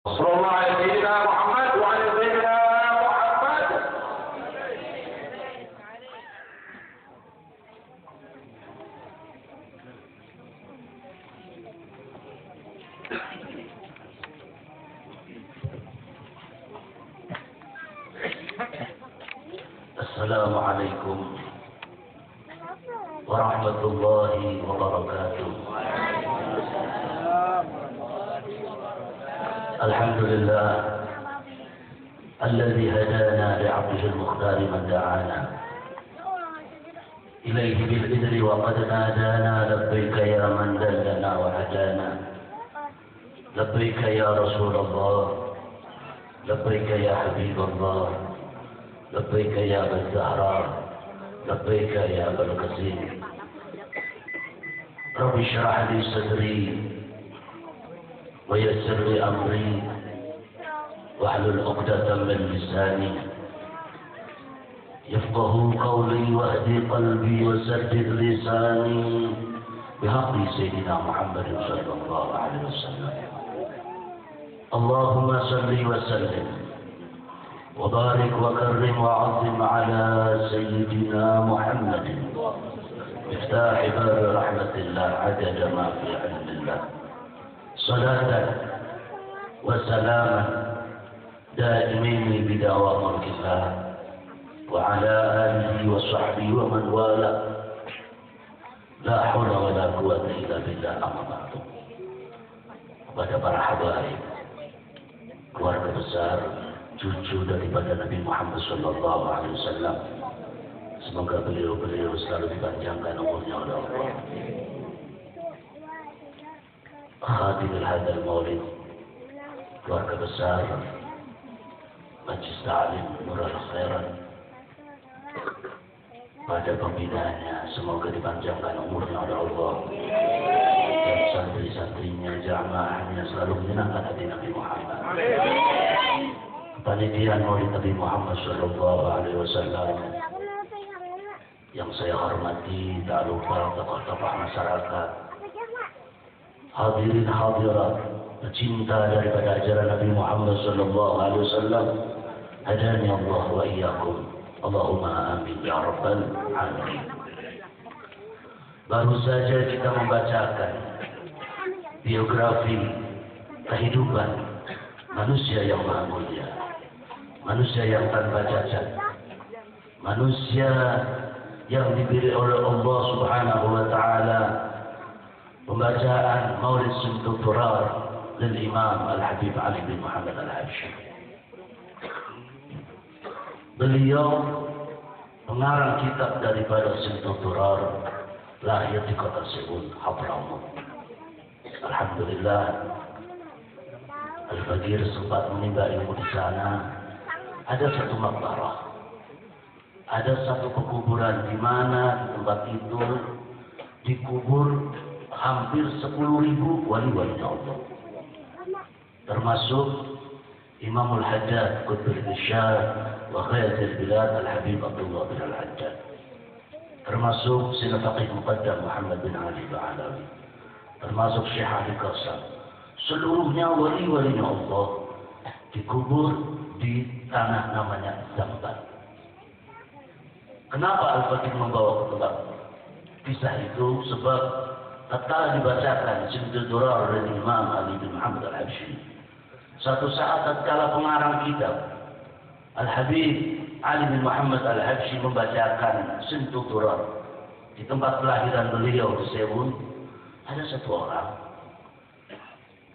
صلى الله على سيدنا محمد وعلى سيدنا محمد. السلام عليكم ورحمة الله وبركاته. الحمد لله الذي هدانا لعبده المختار من دعانا إليه بالإذن وقد نادانا لبيك يا من دلنا وهدانا لبيك يا رسول الله لبيك يا حبيب الله لبيك يا أبا الزهراء لبيك يا أبا القاسم. رب اشرح لي صدري ويسر لي أمري واحلل عقدة من لساني يفقه قولي واهدي قلبي وسدد لساني بحق سيدنا محمد صلى الله عليه وسلم. اللهم صل وسلم وبارك وكرم وعظم على سيدنا محمد مفتاح باب رحمة الله عدد ما في علم الله. صلاة وسلاما دائمين بدوام ملك الله وعلى آله وصحبه ومن والاه. لا حول ولا قوة إلا بالله. أما بعد. Kepada para habaib, keluarga besar, cucu daripada Nabi Muhammad sallallahu alaihi wasallam, semoga beliau selalu dipanjangkan umurnya oleh Allah. Khatimul hadal maulid, keluarga besar Majlis Ta'lim Nurul Khairat, pada pembinaannya semoga dipanjangkan umurnya oleh Allah, dan santri-santrinya, jamaahnya selalu menyenangkan hati Nabi Muhammad. Panitia Maulid Nabi Muhammad sallallahu alaihi wasallam yang saya hormati, tak lupa tokoh-tokoh masyarakat, hadirin hadirat, pecinta daripada ajaran Nabi Muhammad sallallahu alaihi wasallam. Hadani Allah wa iyyakum. Allahumma amin ya rabbal alamin. Baru saja kita membacakan biografi kehidupan manusia yang maha mulia, manusia yang tanpa cacat, manusia yang dipilih oleh Allah Subhanahu wa taala. Pembacaan Maulid Simtul Durar lil Imam Al-Habib Ali bin Muhammad Al-Habsyi. Beliau pengarang kitab daripada Simtul Durar, lahir di kota Seul, Hadramaut. Alhamdulillah, Al-Fakir sempat menimba ilmu di sana. Ada satu maqbarah, ada satu pekuburan di mana di tempat itu dikubur hampir 10.000 wali-wali Allah, termasuk Imamul Hajjaj Qutbul Isyad wa Khayatul Bilad Al-Habib Abdullah bin Al-Hajjaj, termasuk Sayyid Faqih Muqaddam Muhammad bin Ali Ba'alawi, termasuk Syekh Ali Qassam. Seluruhnya wali-wali Allah dikubur di tanah namanya Zamban. Kenapa Al-Fakir membawa ke tempat kisah itu? Sebab tatkala dibacakan Simtul Durar dari Imam Ali bin Muhammad Al-Habsyi, satu saat tatkala pengarang kitab Al-Habib Ali bin Muhammad Al-Habsyi membacakan Simtul Durar di tempat kelahiran beliau di Seul, ada satu orang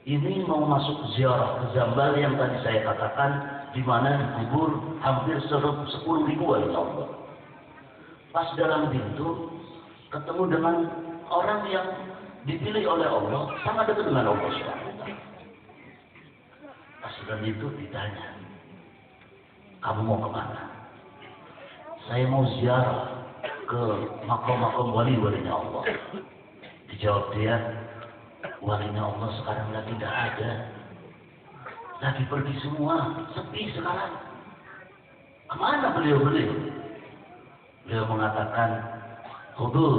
ini mau masuk ziarah ke Zambal yang tadi saya katakan, di mana dikubur hampir 10.000 wali Allah. Pas dalam pintu ketemu dengan orang yang dipilih oleh Allah, sangat dekat dengan Allah SWT. Pas dalam itu ditanya, kamu mau kemana? Saya mau ziarah ke makam-makam wali-walinya Allah. Dijawab dia, walinya Allah sekarang lagi tidak ada, lagi pergi semua, sepi sekarang. Kemana beliau? Beliau mengatakan, hudur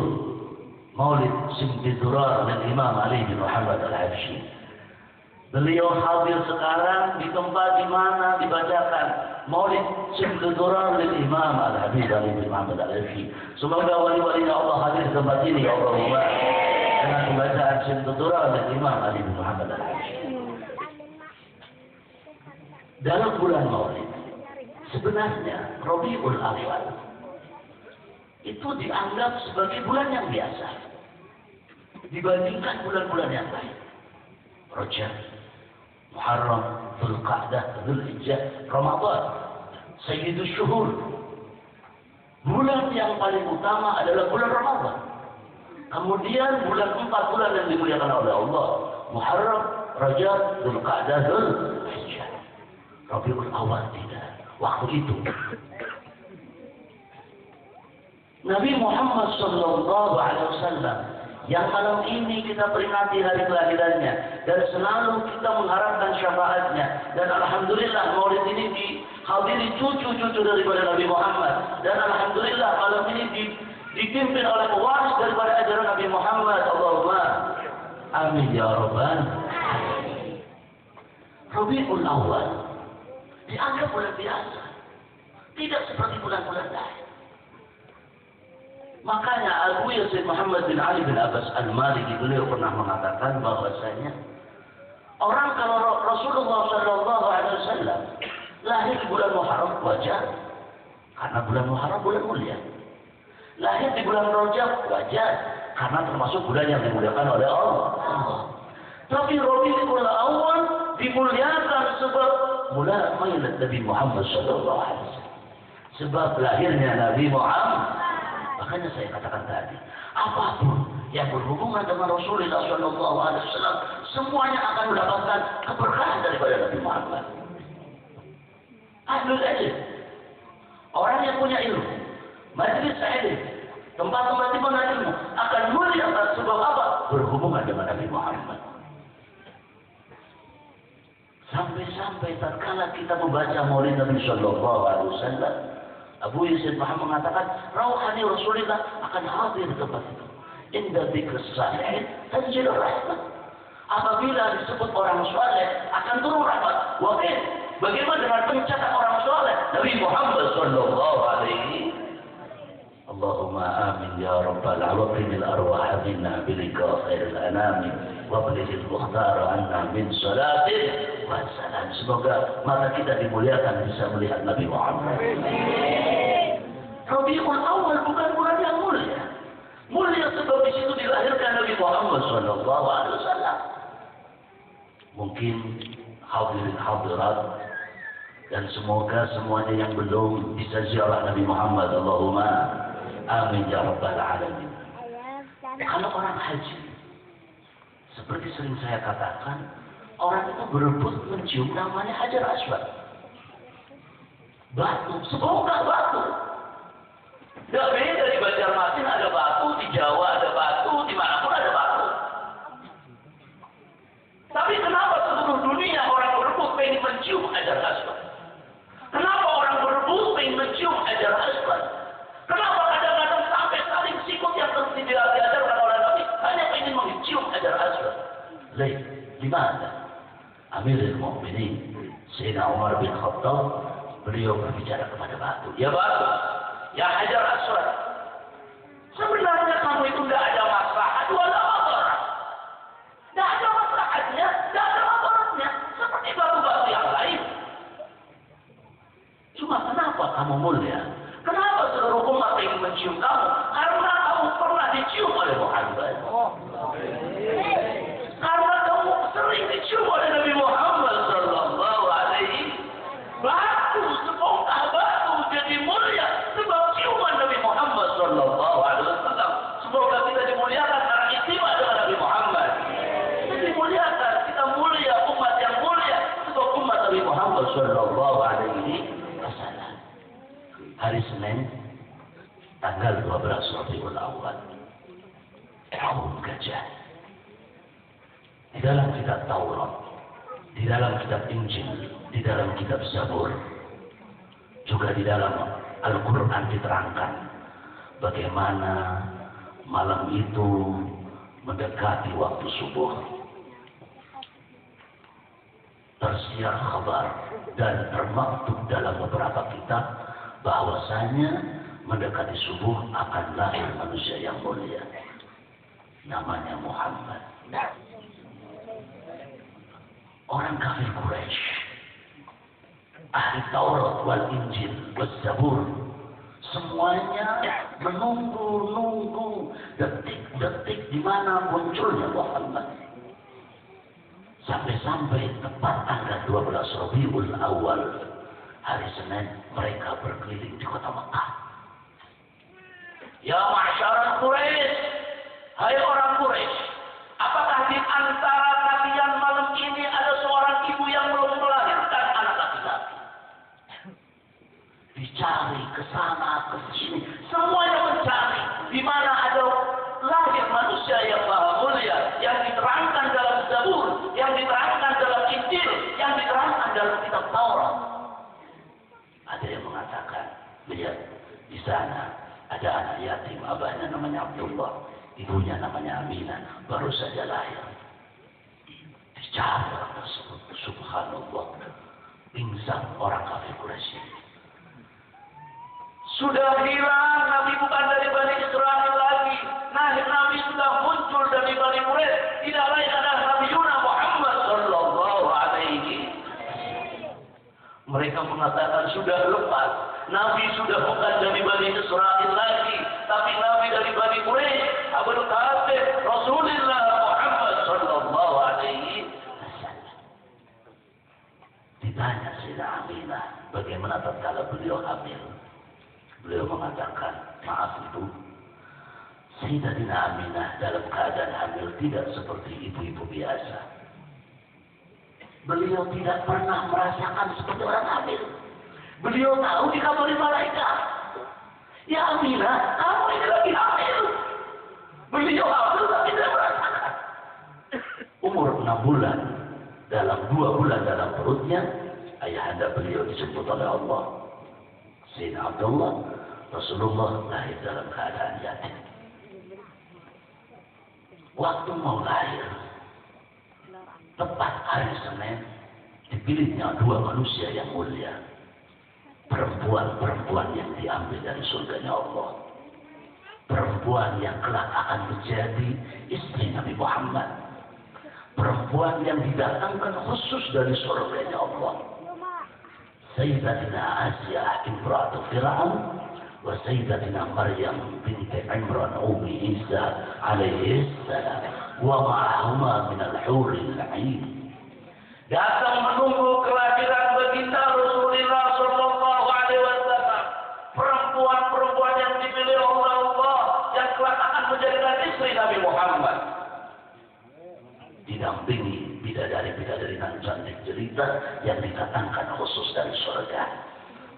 Maulid Simtul Durar dan Imam Ali bin Muhammad Al-Habsyi. Beliau hadir sekarang tempat di mana dibacakan Maulid Syekh lil Imam Al-Habib Ali bin Muhammad Al-Alfi. Semoga wali-wali Allah hadir di tempat ini ya Allahumma dengan pembacaan Syekh lil Imam Ali bin Muhammad Al-Alfi. Dalam bulan Maulid sebenarnya Rabiul Awal itu dianggap sebagai bulan yang biasa dibandingkan bulan-bulan yang lain. Rajab, Muharram, Dzulqa'dah, Dzulhijjah, Ramadan, Sayyidus Syuhur. Bulan yang paling utama adalah bulan Ramadan. Kemudian bulan 4 bulan yang dimuliakan oleh Allah, Muharram, Rajab, Dzulqa'dah, Dzulhijjah. Rabiul Awal tidak. Waktu itu Nabi Muhammad sallallahu alaihi wasallam yang malam ini kita peringati hari kelahirannya dan selalu kita mengharapkan syafaatnya, dan alhamdulillah maulid ini dihadiri cucu-cucu daripada Nabi Muhammad, dan alhamdulillah malam ini dipimpin oleh pewaris daripada ajaran Nabi Muhammad. Allahumma amin ya rabbal alamin. Rabiul Awal dianggap bulan biasa, tidak seperti bulan-bulan lain. Makanya Abu Yazid Muhammad bin Ali bin Abbas Al-Maliki beliau pernah mengatakan bahwasanya orang kalau Rasulullah Shallallahu Alaihi Wasallam lahir di bulan Muharram wajar, karena bulan Muharram bulan mulia. Lahir di bulan Rajab wajar, karena termasuk bulan yang dimuliakan oleh Allah. Tapi Rabiul Awal dimuliakan sebab bulan Maulid Nabi Muhammad Shallallahu Alaihi Wasallam, sebab lahirnya Nabi Muhammad. Makanya saya katakan tadi, apapun yang berhubungan dengan Rasulullah Shallallahu Alaihi Wasallam, semuanya akan mendapatkan keberkahan daripada Nabi Muhammad. Ahlul ilm, orang yang punya ilmu, majelis ilmu, tempat-tempat di mana ilmu akan mulia sebab apa? Berhubungan dengan Nabi Muhammad. Sampai-sampai tatkala kita membaca Maulid Nabi Shallallahu Alaihi Wasallam, Abu Yazid Muhammad mengatakan, rauhani Rasulullah akan hadir di tempat itu. Inda dzikr salihin tanzil rahmat. Apabila disebut orang saleh akan turun rahmat. Wahai, bagaimana dengan pencatat orang saleh? Nabi Muhammad sallallahu alaihi. Allahumma amin ya rabbal alamin. Arwah minna bilika khairil anami wa bilil mukhtar anna min salatin wa salam. Semoga mata kita dimuliakan bisa melihat Nabi Muhammad. Rabiul Awal bukan bulan yang mulia. Mulia sebab di situ dilahirkan Nabi Muhammad sallallahu alaihi wasallam. Mungkin hadirin hadirat dan semoga semuanya yang belum bisa ziarah Nabi Muhammad, Allahumma amin ya rabbal alamin. Kalau orang haji, seperti sering saya katakan, orang itu berebut mencium namanya Hajar Aswad. Batu, sebongkah batu. Tidak beda di Banjarmasin ada batu, di Jawa ada batu, di mana pun ada batu. Tapi kenapa seluruh dunia orang berebut pengen mencium Hajar Aswad? Kenapa orang berebut pengen mencium Hajar Aswad? Kenapa kadang-kadang sampai saling sikut yang tidak diajarkan oleh Nabi hanya pengen mencium Hajar Aswad? Lain, gimana? Amirul Mukminin Sayyidina Umar bin Khattab beliau berbicara kepada batu. Ya batu, ya Hajar Aswad, sebenarnya kamu itu tidak ada maslahat wala madarat. Tidak ada maslahatnya, tidak ada madaratnya, seperti batu-batu yang lain. Cuma kenapa kamu mulia? Kenapa seluruh umat ingin mencium kamu? Karena kamu pernah dicium oleh Muhammad. Karena kamu sering dicium oleh Nabi Muhammad sallallahu alaihi. Batu, sebongkah batu jadi mulia sebab ciuman Nabi Muhammad sallallahu alaihi wasallam. Semoga kita dimuliakan karena istimewa dengan Nabi Muhammad. Kita dimuliakan, kita mulia, umat yang mulia sebab umat Nabi Muhammad sallallahu alaihi wasallam. Hari Senin tanggal 12 Rabiul Awal tahun Gajah. Di dalam kitab Taurat, di dalam kitab Injil, di dalam kitab Zabur, juga di dalam Al-Quran diterangkan bagaimana malam itu mendekati waktu subuh. tersiar kabar dan termaktub dalam beberapa kitab bahwasanya mendekati subuh akan lahir manusia yang mulia, namanya Muhammad. Orang kafir Quraisy, ahli Taurat wal Injil wal Zabur, semuanya menunggu detik-detik di mana munculnya Muhammad. Sampai-sampai tepat tanggal 12 Rabiul Awal, hari Senin, mereka berkeliling di kota Mekah. Ya masyarakat Quraisy, hai orang Quraisy, apakah di antara kalian malam ini ada seorang ibu yang belum melahirkan anak laki-laki? Dicari ke sana ke sini, semuanya mencari di mana ada lahir manusia yang maha mulia, yang diterangkan dalam Zabur, yang diterangkan dalam Injil, yang diterangkan dalam kitab Taurat. Ada yang mengatakan, lihat di sana ada anak yatim, abahnya namanya Abdullah, ibunya namanya Aminah, baru saja lahir. Dicari orang tersebut, subhanallah, pingsan orang kafir Quraisy. Sudah hilang, Nabi bukan dari Bani Israel lagi. Nabi sudah muncul dari Bani Quraisy. Tidak lain adalah Nabi Muhammad sallallahu alaihi. Mereka mengatakan sudah lepas. Nabi sudah bukan dari Bani Israel lagi, tapi Nabi dari Bani Quraisy. Abul Qasim Rasulullah Muhammad sallallahu alaihi wasallam. Ditanya Sayyidah Aminah, bagaimana tatkala beliau hamil? Beliau mengatakan, maaf ibu, Sayyidatina Aminah dalam keadaan hamil tidak seperti ibu-ibu biasa. Beliau tidak pernah merasakan seperti orang hamil. Beliau tahu dikabari malaikat. Ya Aminah, kamu ini lagi hamil. Beliau hamil tapi tidak merasakan. Umur 6 bulan, dalam 2 bulan dalam perutnya, ayahanda beliau disebut oleh Allah. Sayyidina Abdullah, Rasulullah lahir dalam keadaan yatim. Waktu mau lahir, tepat hari Senin, dipilihnya 2 manusia yang mulia. Perempuan-perempuan yang diambil dari surganya Allah. Perempuan yang kelak akan menjadi istri Nabi Muhammad. Perempuan yang didatangkan khusus dari surganya Allah. Sayyidatina Asia imra'atu Fir'aun wa Sayyidatina Maryam binti Imran ummi Isa alaihi salam wa ma'ahuma min al-huril 'ain. Datang menunggu kelahiran baginda Rasulullah sallallahu alaihi wasallam. Perempuan-perempuan yang dipilih oleh Allah yang kelak akan menjadi istri Nabi Muhammad. Didampingi bidadari-bidadari nan cantik jelita yang didatangkan khusus dari surga.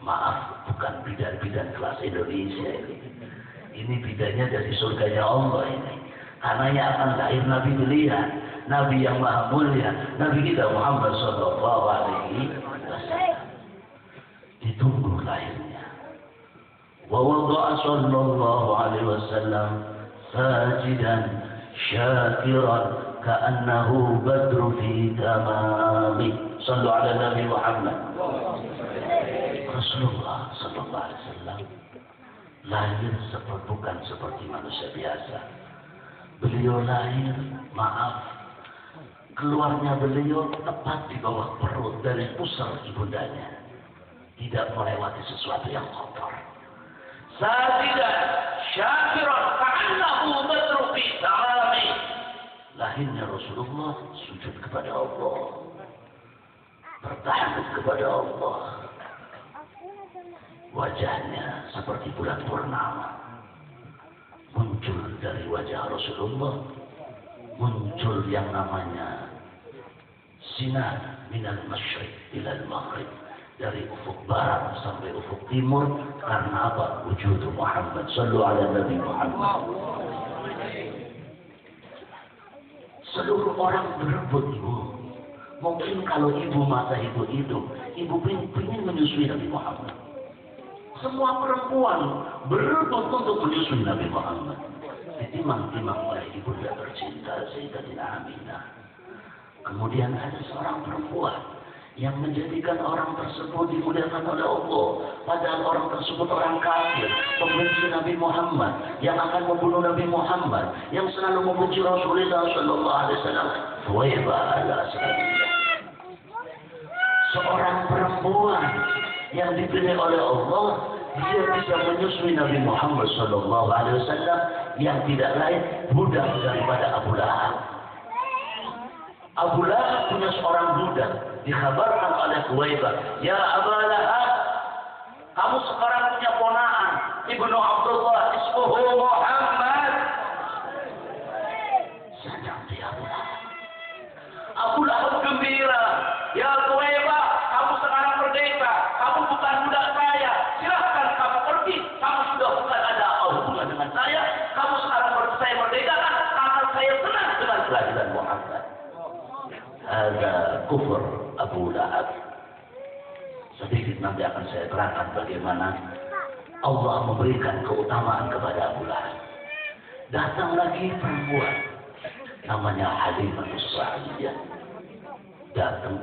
Maaf, bukan bidan-bidan kelas Indonesia ini. Ini bidanya dari surganya Allah ini. Karena yang akan lahir Nabi pilihan, Nabi yang maha mulia, Nabi kita Muhammad sallallahu alaihi wasallam. Ditunggu lahirnya. Wa wada'a sallallahu alaihi wasallam sajidan syakiran ka'annahu badru fi tamami. Sallu ala Nabi Muhammad. Rasulullah sallallahu alaihi wasallam lahir bukan seperti manusia biasa. Beliau lahir, maaf, keluarnya beliau tepat di bawah perut dari pusar ibundanya. Tidak melewati sesuatu yang kotor. Sajidan syakiran ka'annahu badru fi tamami. Lahirnya Rasulullah sujud kepada Allah, bertahmid kepada Allah. Wajahnya seperti bulan purnama. Muncul dari wajah Rasulullah, muncul yang namanya sinar minal masyriq ilal maghrib, dari ufuk barat sampai ufuk timur. Karena apa? Wujud Muhammad. Sallu ala Nabi Muhammad. Seluruh orang berebut ibu. Mungkin kalau ibu masa ibu ingin menyusui Nabi Muhammad. Semua perempuan berebut untuk menyusui Nabi Muhammad. Ditimang-timang oleh ibunda tercinta Sayyidatina Aminah. Kemudian ada seorang perempuan yang menjadikan orang tersebut dimuliakan oleh Allah, padahal orang tersebut orang kafir, pembenci Nabi Muhammad, yang akan membunuh Nabi Muhammad, yang selalu membenci Rasulullah Sallallahu Alaihi Wasallam. Thuwaibah al-Aslamiyah, seorang perempuan yang dipilih oleh Allah, dia bisa menyusui Nabi Muhammad Sallallahu Alaihi Wasallam yang tidak lain budak daripada Abu Lahab. Abu Lahab punya seorang budak, dikhabarkan oleh Thuwaibah, ya Abu Lahab, kamu sekarang punya ponaan, Ibnu Abdullah, ismuhu Muhammad. Senang dia Abu Lahab. Abu Lahab gembira, ya Thuwaibah, kamu sekarang merdeka, kamu bukan budak saya, silahkan kamu pergi, kamu sudah bukan ada hubungan dengan saya, kamu sekarang saya merdekakan karena saya senang dengan kelahiran Muhammad. Ada kufur Abu Lahab. Sedikit nanti akan saya terangkan bagaimana Allah memberikan keutamaan kepada Abu Lahab. Datang lagi perempuan namanya Halimah As-Sa'diyah. Datang,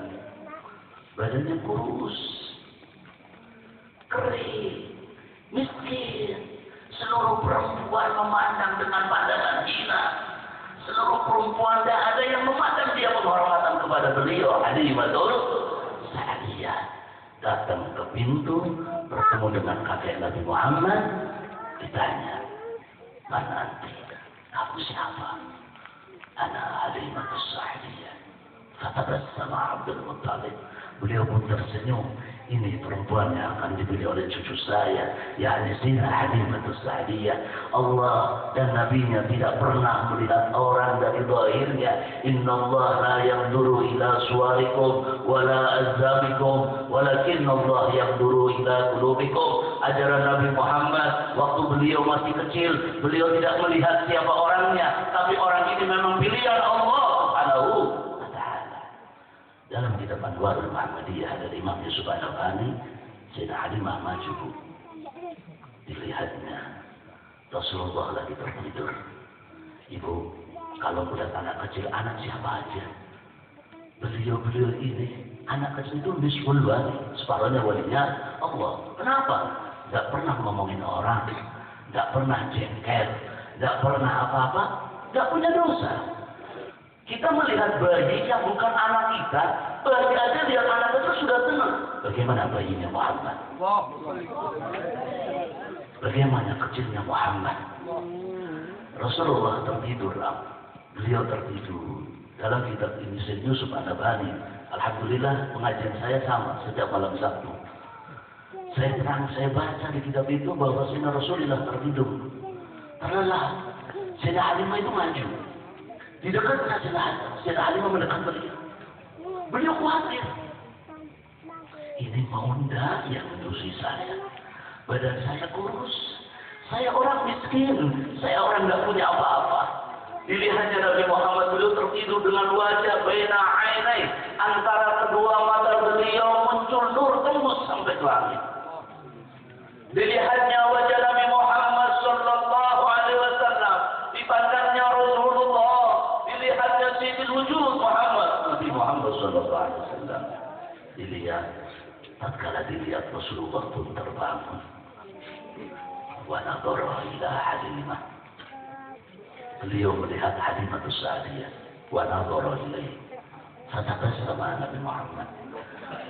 badannya kurus, kering, miskin. Seluruh perempuan memandang dengan pandangan hina. Seluruh perempuan tidak ada yang memandang dia penghormatan kepada beliau. Halimah As-Sa'diyah datang ke pintu, bertemu dengan kakek Nabi Muhammad, ditanya, mana nanti? Kamu siapa? Ana Halimah As-Sa'diyah. Kata sama Abdul Muttalib. Beliau pun tersenyum. Ini perempuan yang akan dibeli oleh cucu saya, yakni Sina Halimah As-Sa'diyah. Allah dan Nabi-Nya tidak pernah melihat orang dari zahirnya. Inna Allah la yanzuru ila suwarikum wala azzabikum, walakin Allah yanzuru ila qulubikum. Ajaran Nabi Muhammad waktu beliau masih kecil, beliau tidak melihat siapa orangnya, tapi orang ini memang pilihan Allah Subhanahu. Dalam kitab Anwarul Muhammadiyah ada Imam Yusuf An-Nabhani, Sayyidina Halimah maju, dilihatnya Rasulullah lagi tertidur. Ibu, kalau udah anak kecil, anak siapa aja? Beliau ini, anak kecil itu nisful wali, separuhnya walinya Allah. Kenapa? Tidak pernah ngomongin orang, tidak pernah jengkel, tidak pernah apa-apa, tidak punya dosa. Kita melihat bayi yang bukan anak kita, bayi aja lihat anak itu sudah senang. Bagaimana bayinya Muhammad? Bagaimana kecilnya Muhammad? Rasulullah tertidur, beliau tertidur. Dalam kitab ini Sayyid Yusuf An-Nabhani, alhamdulillah pengajian saya sama setiap malam Sabtu. Saya baca di kitab itu bahwa Sayyidina Rasulullah tertidur. Terlelap. Sayyidina Halimah itu maju. Di dekatnya Sayyidina Halimah mendekat beliau. Beliau khawatir. Ini mau ndak yang menyusui saya. Badan saya kurus. Saya orang miskin. Saya orang nggak punya apa-apa. Dilihatnya Nabi Muhammad, beliau tertidur dengan wajah baina ainai. Antara kedua mata beliau muncul nur tembus sampai ke langit. Dilihatnya wajah Nabi Muhammad Sallallahu Alaihi Wasallam. Dipandangnya Rasulullah. Dilihatnya Sayyidul Wujud Nabi Muhammad Sallallahu Alaihi Wasallam. Dilihat, tatkala dilihat Rasulullah pun terbangun. Wa nadhara ila Halimah. Beliau melihat Halimah As-Sa'diyah. Wa nadhara ilaihi. Fatabassama Nabi Muhammad.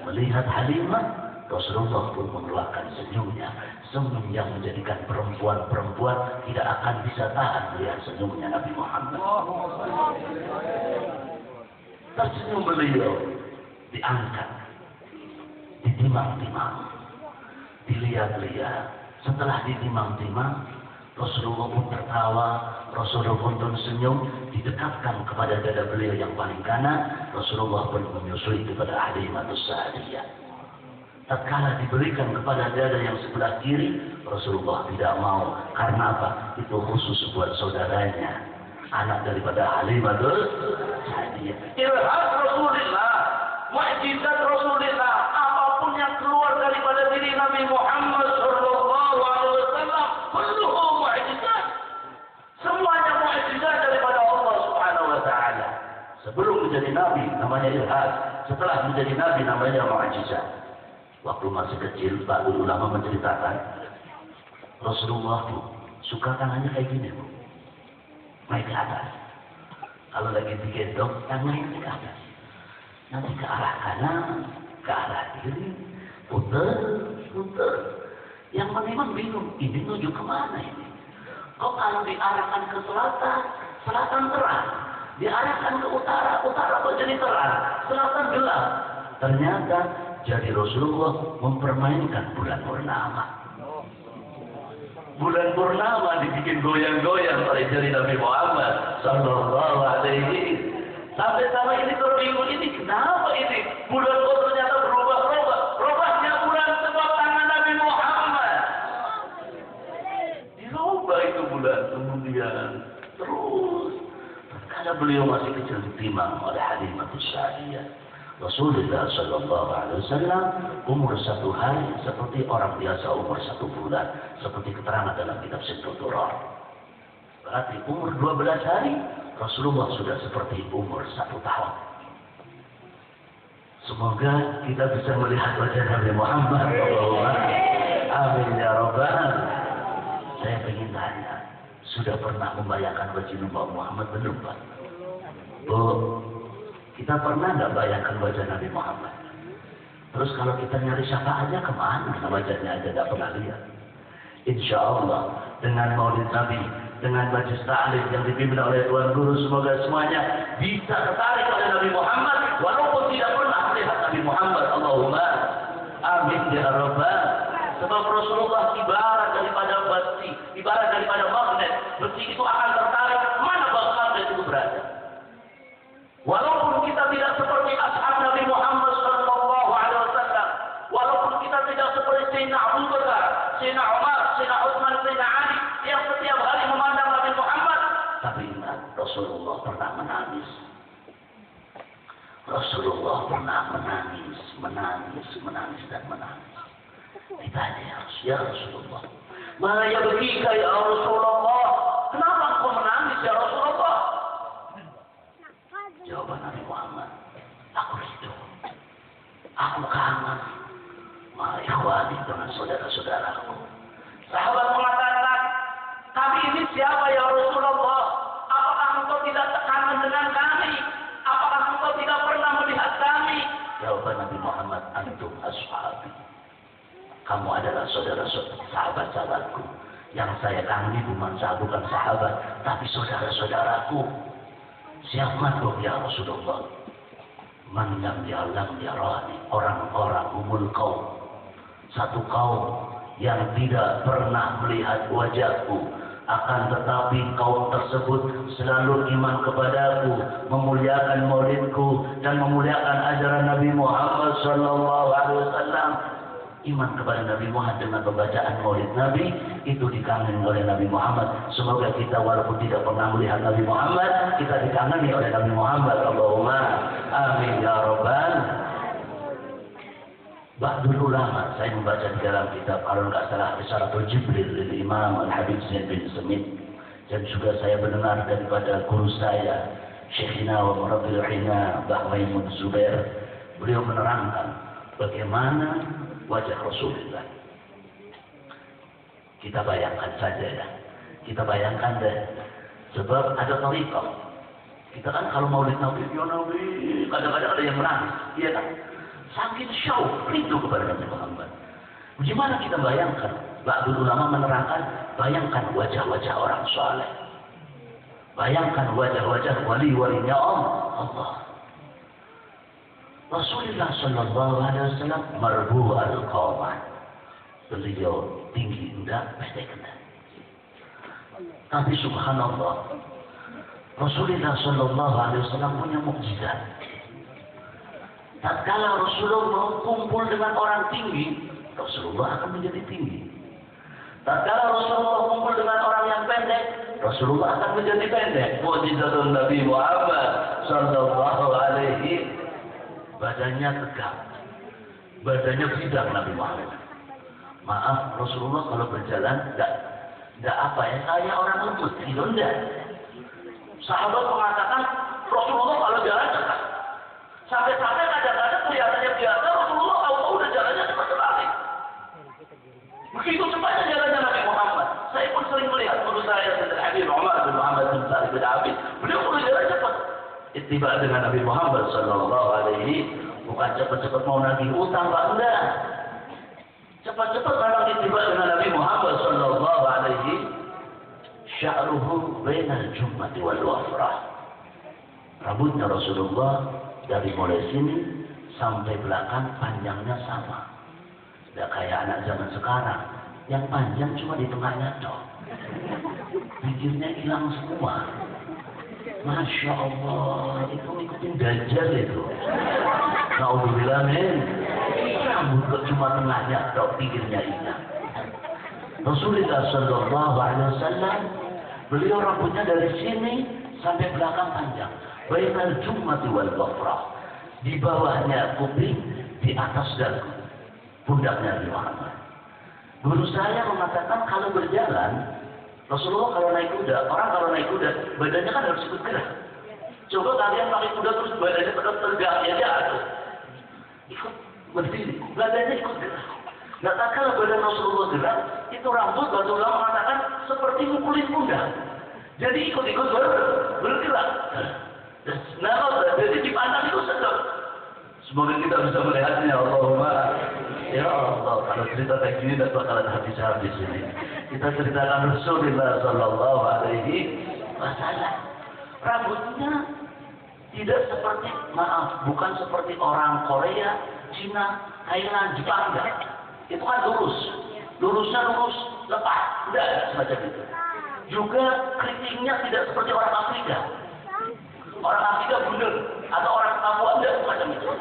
Melihat Halimah, Rasulullah pun mengeluarkan senyumnya. Senyum yang menjadikan perempuan-perempuan tidak akan bisa tahan melihat senyumnya Nabi Muhammad. Tersenyum beliau, diangkat, ditimang-timang, dilihat-lihat. Setelah ditimang-timang, Rasulullah pun tertawa, Rasulullah pun tersenyum, didekatkan kepada dada beliau yang paling kanan. Rasulullah pun menyusui kepada Halimah As-Sa'diyah. Tatkala diberikan kepada dada yang sebelah kiri, Rasulullah tidak mau. Karena apa? Itu khusus buat saudaranya, anak daripada Halimah As-Sa'diyah. Ilham Rasulullah, mukjizat Rasulullah, apapun yang keluar daripada diri Nabi Muhammad Sallallahu Alaihi Wasallam, kulluhu mukjizat. Semuanya mukjizat daripada Allah Subhanahu Wa Taala. Sebelum menjadi Nabi, namanya ilham. setelah menjadi nabi namanya mukjizat. Waktu masih kecil, Pak ulama menceritakan Rasulullah tuh suka tangannya kayak gini, Bu. Naik ke atas. Kalau lagi digendong, tangannya ke atas. Nanti ke arah kanan, ke arah kiri, puter. Yang memang bingung, ini menuju kemana ini? Kok kalau diarahkan ke selatan terang. Diarahkan ke utara kok jadi terang. Selatan gelap. Ternyata jadi Rasulullah mempermainkan bulan purnama. Bulan purnama dibikin goyang-goyang oleh jari Nabi Muhammad sallallahu alaihi. Sampai ini terbingung ini kenapa ini? Bulan kok ternyata berubah-ubah. Robahnya bulan sebab tangan Nabi Muhammad. Dirubah itu bulan kemudian terus. Karena beliau masih kecil ditimang oleh Halimatus Sa'diyah. Rasulullah Sallallahu Alaihi Wasallam umur 1 hari seperti orang biasa umur 1 bulan, seperti keterangan dalam kitab Sittatul Durrar. Berarti umur 12 hari Rasulullah sudah seperti umur 1 tahun. Semoga kita bisa melihat wajah Nabi Muhammad. Allahumma amin ya rabbal. Saya ingin tanya, sudah pernah membayangkan wajah Nabi Muhammad belum, Pak? Bu, kita pernah nggak bayangkan wajah Nabi Muhammad? Terus kalau kita nyari syafaatnya kemana? Wajahnya aja nggak pernah lihat. Insya Allah dengan Maulid Nabi, dengan majlis ta'lim yang dipimpin oleh Tuan Guru, semoga semuanya bisa tertarik oleh Nabi Muhammad, walaupun tidak pernah melihat Nabi Muhammad. Allahumma amin ya rabbal. Sebab Rasulullah ibarat daripada besi, ibarat daripada magnet. Besi itu akan tertarik mana magnet itu berada. Walaupun kita tidak seperti ashab Nabi Muhammad sallallahu alaihi wasallam, walaupun kita tidak seperti Sayyidina Abu Bakar, Sayyidina Umar, Sayyidina Utsman, Sayyidina Ali yang setiap hari memandang Nabi Muhammad, tapi ingat Rasulullah pernah menangis. Rasulullah pernah menangis dan menangis. Ditanya, ya Rasulullah, ma yabkika ya Rasulullah? Kenapa engkau menangis ya Rasulullah? Jawaban Nabi Muhammad, aku rindu, aku kangen, ikhwani dengan saudara-saudaraku. Sahabat mengatakan, kami ini siapa ya Rasulullah? Apakah engkau tidak kangen dengan kami? Apakah engkau tidak pernah melihat kami? Jawaban Nabi Muhammad, antum ashabi. Kamu adalah sahabat-sahabatku. Yang saya kangeni bukan sahabat, tapi saudara-saudaraku. Siapa tuh ya Rasulullah? Man lam yarani, orang-orang umul kaum. Satu kaum yang tidak pernah melihat wajahku, akan tetapi kaum tersebut selalu iman kepadaku, memuliakan maulidku dan memuliakan ajaran Nabi Muhammad sallallahu alaihi wasallam. Iman kepada Nabi Muhammad dengan pembacaan maulid Nabi itu dikangeni oleh Nabi Muhammad. Semoga kita walaupun tidak pernah melihat Nabi Muhammad, kita dikangeni oleh Nabi Muhammad. Allahumma amin ya rabbal. Ba'dul ulama, saya membaca di dalam kitab kalau nggak salah Risyaratul Jibril dari Imam Al-Habib Zain bin Semit, dan juga saya mendengar daripada guru saya Syekhina wa Murabbil Hina Mbah Maimun Zubair. Beliau menerangkan bagaimana wajah Rasulullah. Kita bayangkan saja ya. Kita bayangkan deh. Sebab ada tariqah. Kita kan kalau maulid Nabi, ya Nabi, kadang-kadang ada yang menangis. Iya kan? Saking syauq, rindu kepada Nabi Muhammad. Bagaimana kita bayangkan? Ba'dul ulama menerangkan, bayangkan wajah-wajah orang saleh. Bayangkan wajah-wajah wali-walinya Allah. Rasulullah sallallahu alaihi wasallam marbu al-qamah. Beliau tinggi enggak, pendek enggak. Tapi subhanallah, Rasulullah sallallahu alaihi wasallam punya mukjizat. Tatkala Rasulullah kumpul dengan orang tinggi, Rasulullah akan menjadi tinggi. Tatkala Rasulullah kumpul dengan orang yang pendek, Rasulullah akan menjadi pendek. Mukjizatun Nabi Muhammad sallallahu alaihi. Badannya tegak, badannya bidang Nabi Muhammad. Maaf, Rasulullah kalau berjalan tidak apa ya, kayak orang lembut, gitu enggak. Sahabat mengatakan Rasulullah kalau jalan tegak. Sampai-sampai kadang-kadang kelihatannya biasa, Rasulullah tahu-tahu udah jalannya cepat sekali. Begitu cepatnya jalannya Nabi Muhammad. Saya pun sering melihat guru saya Sayyidina Habib Umar bin Muhammad bin Sa'id bin Abid. Beliau pun jalan cepat. Ittiba dengan Nabi Muhammad sallallahu alaihi, bukan cepat-cepat mau nagih utang, Pak, enggak. Cepat-cepat kalau ittiba dengan Nabi Muhammad sallallahu alaihi, sya'ruhu bainal jummati wal wafrah. Rambutnya Rasulullah dari mulai sini sampai belakang panjangnya sama. Tidak kayak anak zaman sekarang yang panjang cuma di tengahnya toh. Bibirnya hilang semua. Masya Allah, itu ikutin Dajjal itu. Naudzubillah min. Rambut cuma tengahnya toh, bibirnya hilang. Rasulullah Sallallahu Alaihi Wasallam, beliau rambutnya dari sini sampai belakang panjang. Bainal jummati wal wafrah. Di bawahnya kuping, di atas dagu. Pundaknya Nabi Muhammad. Guru saya mengatakan kalau berjalan, Rasulullah kalau naik kuda, orang kalau naik kuda, badannya kan harus ikut gerak. Coba kalian pakai kuda terus badannya tetap tegak, ya jatuh. Ikut berdiri, badannya ikut gerak. Nah, tak kalau badan Rasulullah gerak, itu rambut Rasulullah mengatakan seperti mukulin pundak. Jadi ikut-ikut bergerak. Nah, jadi dipandang itu sedap. Semoga kita bisa melihatnya, Allahumma. Ya Allah, kalau cerita kayak gini tidak bakalan habis-habis ini. Kita ceritakan Rasulullah Sallallahu Alaihi Wasallam. Rambutnya tidak seperti, maaf, bukan seperti orang Korea, Cina, Thailand, Jepang, enggak. Itu kan lurus. Lurusnya lurus, lepas. Enggak, semacam itu. Juga keritingnya tidak seperti orang Afrika. Orang Afrika bundel, atau orang Papua enggak, semacam itu.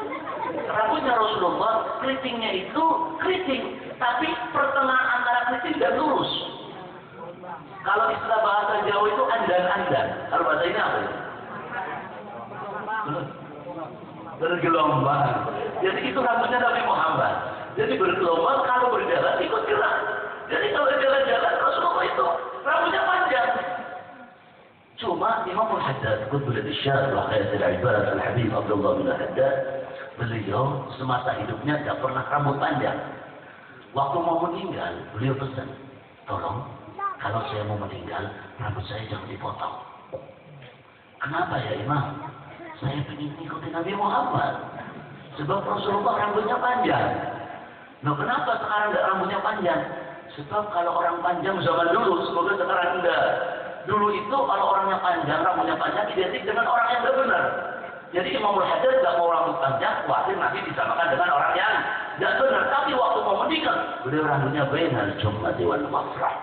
Rambutnya Rasulullah, keritingnya itu keriting, tapi pertengahan antara keriting dan lurus. Kalau istilah bahasa Jawa itu andan-andan. Kalau bahasa ini apa itu? Bergelombang. Jadi itu rambutnya Nabi Muhammad. Jadi bergelombang, kalau berjalan ikut gerak. Jadi kalau jalan-jalan Rasulullah itu rambutnya panjang. Cuma Imam Al-Haddad, Qutbul Isyad wa Khayatul Ibad Al-Habib Abdullah bin Al-Haddad, beliau semasa hidupnya tidak pernah rambut panjang. Waktu mau meninggal, beliau pesan, tolong kalau saya mau meninggal, rambut saya jangan dipotong. Kenapa ya Imam? Saya ingin ikuti Nabi Muhammad. Sebab Rasulullah rambutnya panjang. Nah, kenapa sekarang tidak rambutnya panjang? Sebab kalau orang panjang zaman dulu, semoga sekarang tidak. Dulu itu kalau orangnya panjang, rambutnya panjang identik dengan orang yang tidak benar. Jadi Imam Al-Haddad tidak mau rambut panjang, khawatir nanti disamakan dengan orang yang tidak benar. Tapi waktu mau meninggal, beliau rambutnya bainal jummati wal wafrah.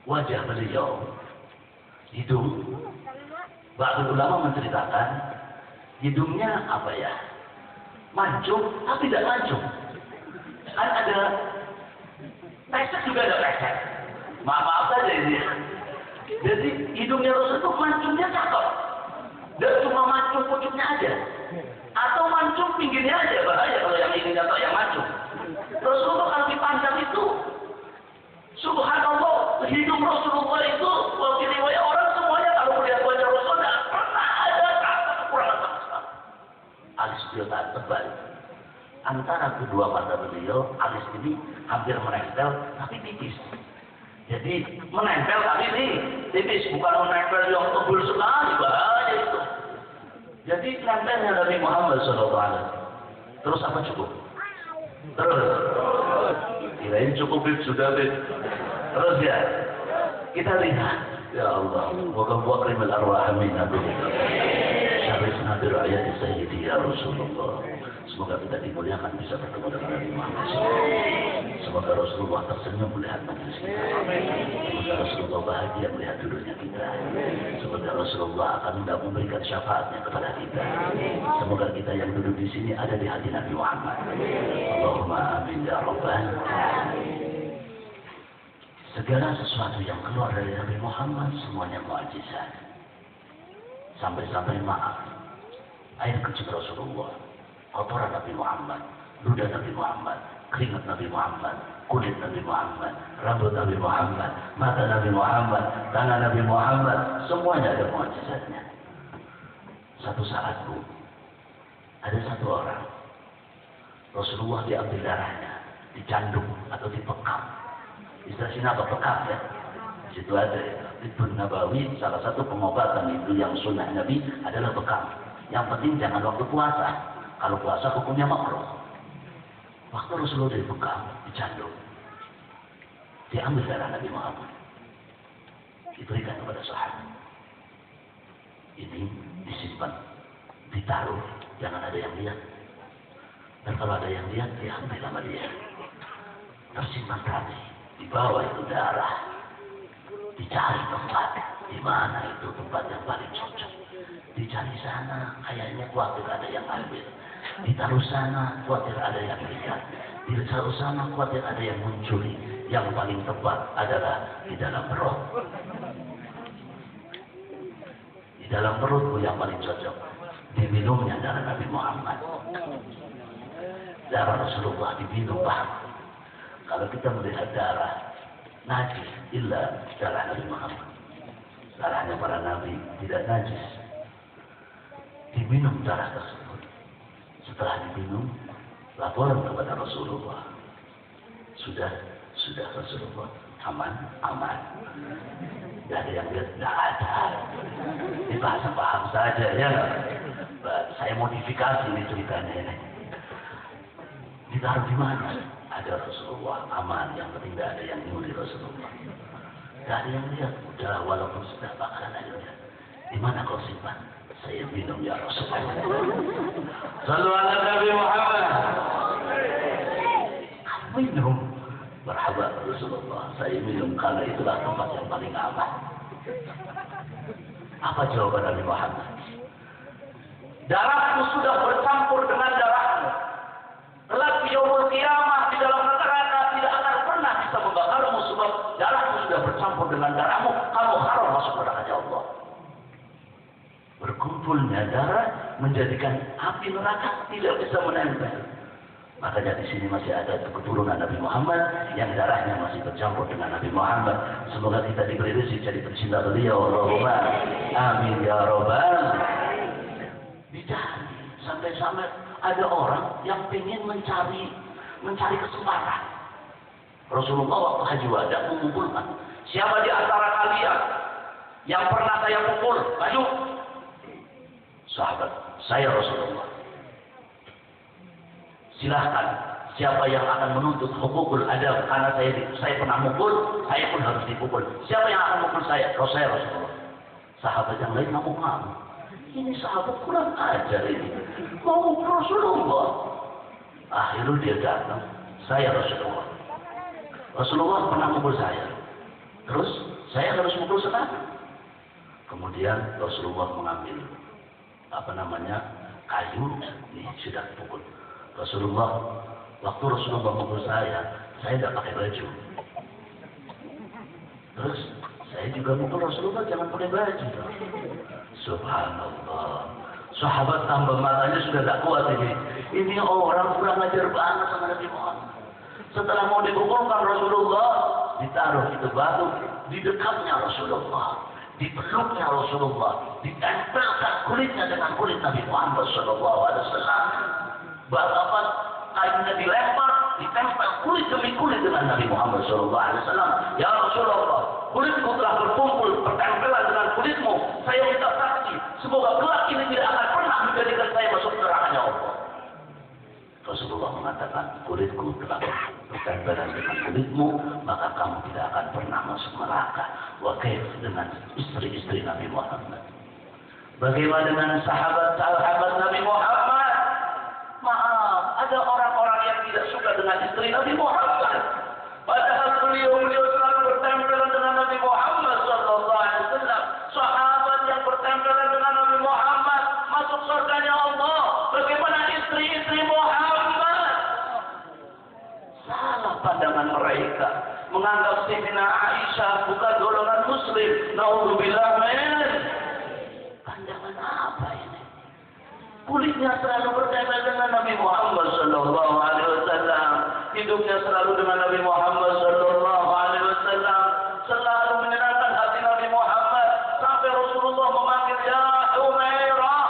Wajah beliau, hidung. Ba'dul ulama menceritakan, hidungnya apa ya? Mancung, tapi tidak mancung. Kan ada pesek, juga ada pesek. Maaf saja ini. Jadi hidungnya Rasul itu mancungnya cakep. Dan cuma mancung pucuknya aja. Atau mancung pinggirnya aja. Bahaya kalau yang ini atau yang mancung. Rasulullah kalau dipandang itu, subhanallah, hidung Rasulullah itu, kalau riwayat orang semuanya kalau melihat wajah Rasul tidak pernah ada kekurangan sama sekali. Alis beliau tak tebal. Antara kedua mata beliau, alis ini hampir menempel, tapi tipis. Jadi menempel tapi ini tipis, bukan menempel yang tebal sekali, bahaya itu. Jadi nempelnya Nabi Muhammad SAW. Terus apa cukup? Terus. Kirain cukup, sudah, terus ya. Kita lihat, ya Allah, moga-moga krimal arwah amin. Syarifna bi ra'yati sayyidi ya Rasulullah. Semoga kita dimuliakan bisa bertemu dengan Nabi Muhammad SAW. Semoga Rasulullah tersenyum melihat majelis kita. Semoga Rasulullah bahagia melihat duduknya kita. Semoga Rasulullah akan tidak memberikan syafaatnya kepada kita. Semoga kita yang duduk di sini ada di hati Nabi Muhammad. Allahumma amin ya Rabbal. Segala sesuatu yang keluar dari Nabi Muhammad semuanya mukjizat. Sampai-sampai maaf, air kecil Rasulullah, kotoran Nabi Muhammad, ludah Nabi Muhammad, keringat Nabi Muhammad, kulit Nabi Muhammad, rambut Nabi Muhammad, mata Nabi Muhammad, tangan Nabi Muhammad, semuanya ada mukjizatnya. Satu saat Bu, Ada satu orang, Rasulullah diambil darahnya, dicanduk atau dipekam. Istilah sini apa? Pekam ya. Di situ ada Ibn Nabawi, salah satu pengobatan itu yang sunnah Nabi adalah bekam. Yang penting jangan waktu puasa. Kalau puasa hukumnya makruh. Waktu Rasulullah dibekam, dicanduk, diambil darah Nabi Muhammad, diberikan kepada sahabat. Ini disimpan, ditaruh, jangan ada yang lihat. Dan kalau ada yang lihat, diambil sama dia. Tersimpan rapi, di bawah itu darah. Dicari tempat, di mana itu tempat yang paling cocok. Dicari sana, kayaknya khawatir ada yang ambil. Ditaruh sana, khawatir ada yang lihat. Ditaruh sana, khawatir ada yang mencuri. Yang paling tepat adalah di dalam perut. Di dalam perut yang paling cocok. Diminumnya darah Nabi Muhammad. Darah Rasulullah diminum, Pak. Kalau kita melihat darah najis, illa darah Nabi Muhammad. Darahnya para nabi tidak najis. Diminum darah tersebut. Setelah diminum, laporan kepada Rasulullah. Sudah Rasulullah. Aman. Tidak ada yang lihat, tidak ada. Ini bahasa paham saja ya. Saya modifikasi ini ceritanya ini. Ditaruh di mana? Ada Rasulullah, aman. Yang penting tidak ada yang nyuri Rasulullah. Tidak ada yang lihat. Udah walaupun sudah bakalan ada lihat. Di mana kau simpan? Saya minum ya Rasulullah. Sallu ala Nabi Muhammad. Minum. Marhaba Rasulullah. Saya minum karena itulah tempat yang paling aman. Apa jawaban Nabi Muhammad? Darahku sudah bercampur dengan darahmu. Kelak di yaumul qiyamah di dalam neraka tidak akan pernah bisa membakarmu sebab darahmu sudah bercampur dengan darahmu. Kamu haram masuk neraka Allah. Berkumpulnya darah menjadikan api neraka tidak bisa menempel. Makanya di sini masih ada keturunan Nabi Muhammad yang darahnya masih bercampur dengan Nabi Muhammad. Semoga kita diberi rezeki jadi pencinta beliau. Allahumma amin ya rabbal. Dicari sampai ada orang yang ingin mencari kesempatan. Rasulullah waktu haji wada mengumpulkan, siapa di antara kalian yang pernah saya pukul? Maju. Sahabat, saya Rasulullah. Silahkan, siapa yang akan menuntut hukukul adab karena saya pernah mukul, saya pun harus dipukul. Siapa yang akan mukul saya? Kalau saya Rasulullah. Sahabat yang lain ngamuk-ngamuk. Ini sahabat kurang ajar ini. Mau Rasulullah. Akhirnya dia datang. Saya Rasulullah. Rasulullah pernah mukul saya. Terus saya harus mukul sekarang. Kemudian Rasulullah mengambil kayu. Ini sudah pukul. Waktu Rasulullah mukul saya tidak pakai baju. Terus saya juga mukul Rasulullah jangan pakai baju. Subhanallah. Sahabat tambah matanya sudah tak kuat ini. Ini orang kurang ajar banget sama Nabi Muhammad. Setelah mau dipukulkan Rasulullah, ditaruh itu batu di dekatnya Rasulullah, dipeluknya Rasulullah, ditempelkan kulitnya dengan kulit Nabi Muhammad Sallallahu Alaihi Wasallam. Bahkan kayunya dilempar, ditempel kulit demi kulit dengan Nabi Muhammad Sallallahu Alaihi Wasallam. Ya Rasulullah, kulitku telah berkumpul bertempelan dengan kulitmu. Saya minta saksi, semoga kelak ini tidak akan pernah menjadikan saya masuk neraka Allah. Rasulullah mengatakan, kulitku telah bertempelan dengan kulitmu, maka kamu tidak akan pernah masuk neraka. Wakaif dengan istri-istri Nabi Muhammad. Bagaimana dengan sahabat-sahabat Nabi Muhammad? Maaf, ada orang-orang yang tidak suka dengan istri Nabi Muhammad. Padahal beliau selalu bertempelan dengan Nabi Muhammad Sallallahu Alaihi Wasallam. Sahabat yang bertempelan dengan Nabi Muhammad masuk surganya Allah. Bagaimana istri-istri Muhammad? Salah pandangan mereka. Menganggap Sayyidina Aisyah bukan golongan Muslim. Naudzubillah min. Pandangan apa ini? Kulitnya selalu bertempel dengan Nabi Muhammad Sallallahu Alaihi Wasallam. Hidupnya selalu dengan Nabi Muhammad Sallallahu Alaihi Wasallam. Selalu menyenangkan hati Nabi Muhammad sampai Rasulullah memanggil ya Umairah.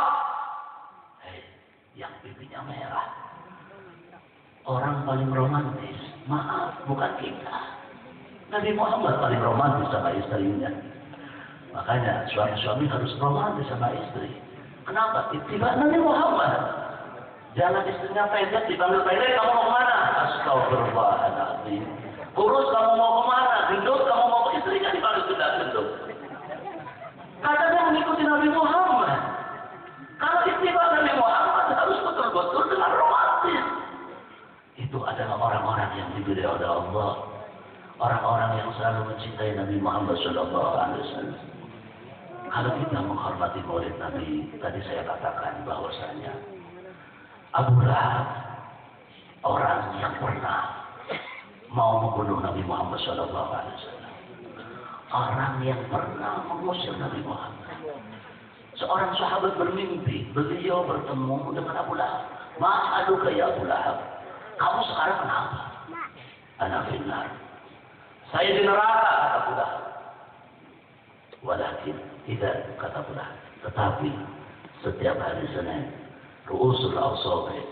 Hei, yang orang paling romantis. Maaf, bukan kita. Nabi Muhammad paling romantis sama istrinya. Makanya suami-suami harus romantis sama istri. Kenapa? Ittiba Nabi Muhammad. Jangan istrinya pendek, dipanggil pendek, kamu mau kemana? Astagfirullahaladzim. Kurus kamu mau kemana? Gendut kamu mau ke istrinya dipanggil sudah gendut. Katanya mengikuti Nabi Muhammad. Kalau ittiba Nabi Muhammad harus betul-betul dengan romantis. Itu adalah orang-orang yang dipilih oleh Allah. Orang-orang yang selalu mencintai Nabi Muhammad SAW. Kalau kita menghormati maulid Nabi, tadi saya katakan bahwasanya Abu Lahab, orang yang pernah mau membunuh Nabi Muhammad SAW. Orang yang pernah mengusir Nabi Muhammad. Seorang sahabat bermimpi, beliau bertemu dengan Abu Lahab. Ma'aduka ya Abu Lahab, kamu sekarang kenapa? Ana finnar. Saya di neraka, kata Abu Lahab. Walakin tidak, kata Abu Lahab. Tetapi setiap hari Senin, ru'usul awsabi,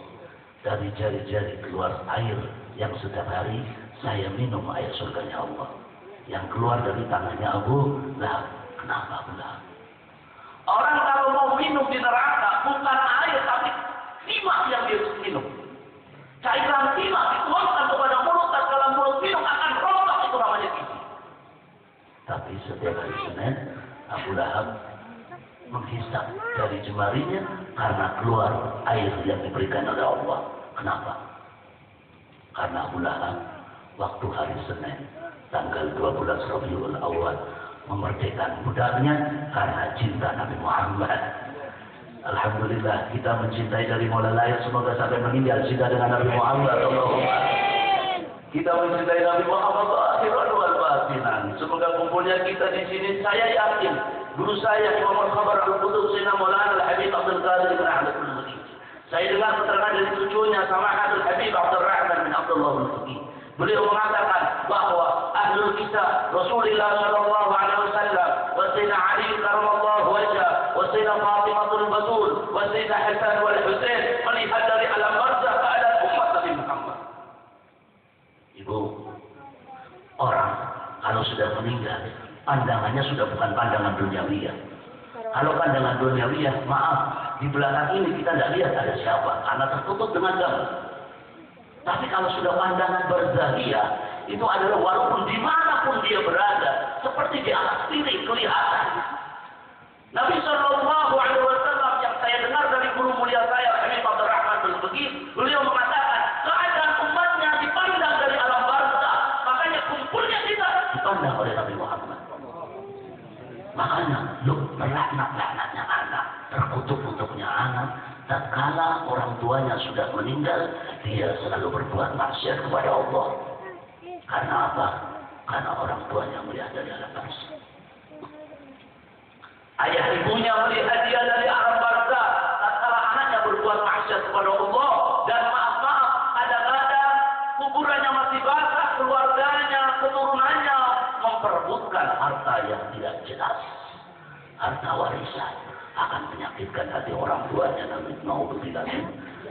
dari jari-jari keluar air yang setiap hari saya minum air surganya Allah. Yang keluar dari tangannya Abu Lahab. Kenapa Abu Lahab? Orang kalau mau minum di neraka bukan air tapi timah yang dia minum. Cairan timah dituangkan kepada mulut, dan kalau mulut minum akan rontok, itu namanya gizi. Tapi setiap hari Senin Abu Lahab menghisap dari jemarinya karena keluar air yang diberikan oleh Allah. Kenapa? Karena Abu Lahab waktu hari Senin tanggal 12 Rabiul Awal memerdekakan budaknya karena cinta Nabi Muhammad. Alhamdulillah kita mencintai dari mulai lahir, semoga sampai meninggal cinta dengan Nabi Muhammad. Kita mencintai Nabi Muhammad akhiran wal batinan. Semoga kumpulnya kita di sini, saya yakin guru saya Imam Al-Khabar Al-Qudus Sayyidina Maulana Al-Habib Abdul Qadir bin Ahmad Al-Muqi. Saya dengar keterangan dari cucunya Samahat Al-Habib Abdul Rahman bin Abdullah Al-Muqi. Beliau mengatakan bahwa ahlul kisah Rasulullah sallallahu alaihi wasallam wa Sayyidina Ali karramallahu wajhah wa Sayyidina Fatimah al-Batul wa Sayyidina Hasan wal Husain melihat dari alam barzakh keadaan umat Nabi Muhammad. Ibu, orang kalau sudah meninggal, pandangannya sudah bukan pandangan duniawiyah. Kalau pandangan duniawiyah, maaf, di belakang ini kita tidak lihat ada siapa karena tertutup dengan gabu. Tapi kalau sudah pandangan barzahiyah, itu adalah walaupun dimanapun dia berada, seperti di atas piring kelihatan. Nabi Shallallahu Alaihi Wasallam yang saya dengar dari guru mulia saya, Habib Abdul Rahman bin Muqi, beliau mengatakan keadaan umatnya dipandang dari alam barzah, makanya kumpulnya kita dipandang oleh Nabi Muhammad. Makanya, laknatnya anak, terkutuk untuknya anak. Tatkala orang tuanya sudah meninggal, dia selalu berbuat maksiat kepada Allah. Karena apa? Karena orang tuanya melihat dari alam barzah. Ayah ibunya melihat dia dari alam barzah. Tatkala anaknya berbuat maksiat kepada Allah, dan maaf, kadang-kadang kuburannya masih basah, keluarganya, keturunannya memperebutkan harta yang tidak jelas, harta warisan. Akan menyakitkan hati orang tuanya. Nabi mau berbilang,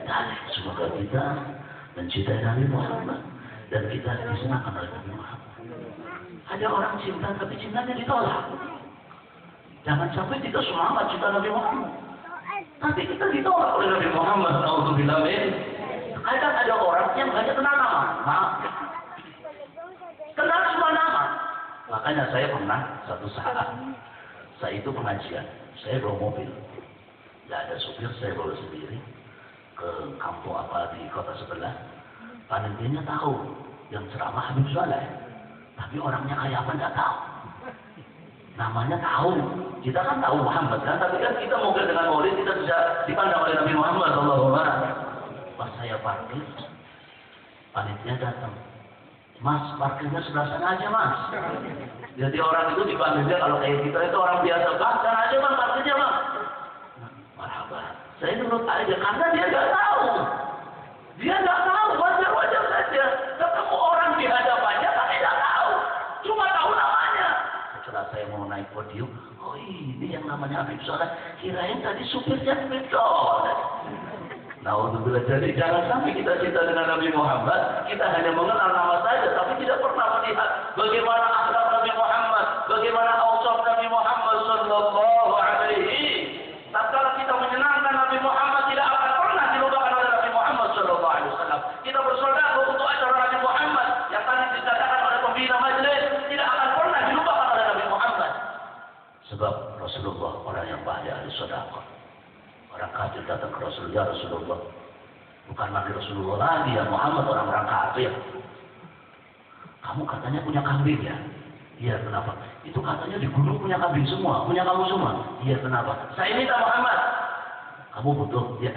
dan semoga kita mencintai Nabi Muhammad dan kita disenangkan oleh Nabi Muhammad. Ada orang cinta tapi cintanya ditolak. Jangan sampai kita semangat cinta Nabi Muhammad tapi kita ditolak oleh Nabi Muhammad. Alhamdulillah. Kadang ada orang yang hanya kenal nama, maaf, kenal semua nama. Makanya saya pernah satu saat, saya itu pengajian. Saya bawa mobil, tidak ada supir, saya bawa sendiri ke kampung apa di kota sebelah. Panitianya tahu yang ceramah Habib Saleh, tapi orangnya kayak apa tidak tahu. Namanya tahu, kita kan tahu Muhammad kan, tapi kan kita mobil dengan maulid kita bisa dipandang oleh Nabi Muhammad SAW. Pas saya parkir, panitia datang. Mas, parkirnya sebelah sana aja mas. Jadi orang itu dipanggilnya kalau kayak kita itu orang biasa, bang, sana aja bang, parkirnya bang. Marhaba. Saya nurut aja karena dia nggak tahu. Dia nggak tahu, wajar-wajar saja. Ketemu orang di hadapannya tapi nggak tahu, cuma tahu namanya. Setelah saya mau naik podium, oh ini yang namanya Habib Saleh. Kirain tadi supirnya Habib Saleh. Naudzubillah. Jadi jangan sampai kita cinta dengan Nabi Muhammad, kita hanya mengenal nama saja, tapi tidak pernah melihat bagaimana akhlak Nabi Muhammad, bagaimana aushaf Nabi Muhammad Sallallahu Alaihi. Tatkala kita menyenangkan Nabi Muhammad, tidak akan pernah dilupakan oleh Nabi Muhammad Sallallahu Alaihi Wasallam. Kita bersodakoh untuk acara Nabi Muhammad yang tadi dikatakan oleh pembina majelis, tidak akan pernah dilupakan oleh Nabi Muhammad. Sebab Rasulullah orang yang bahagia ahli sedekah. Orang kafir datang ke Rasulullah, ya Rasulullah, bukan Nabi Rasulullah lagi, ya Muhammad, orang-orang kafir. Kamu katanya punya kambing ya? Iya, kenapa? Itu katanya di gunung punya kambing semua, punya kamu semua. Iya, kenapa? Saya minta Muhammad. Kamu butuh? Ya,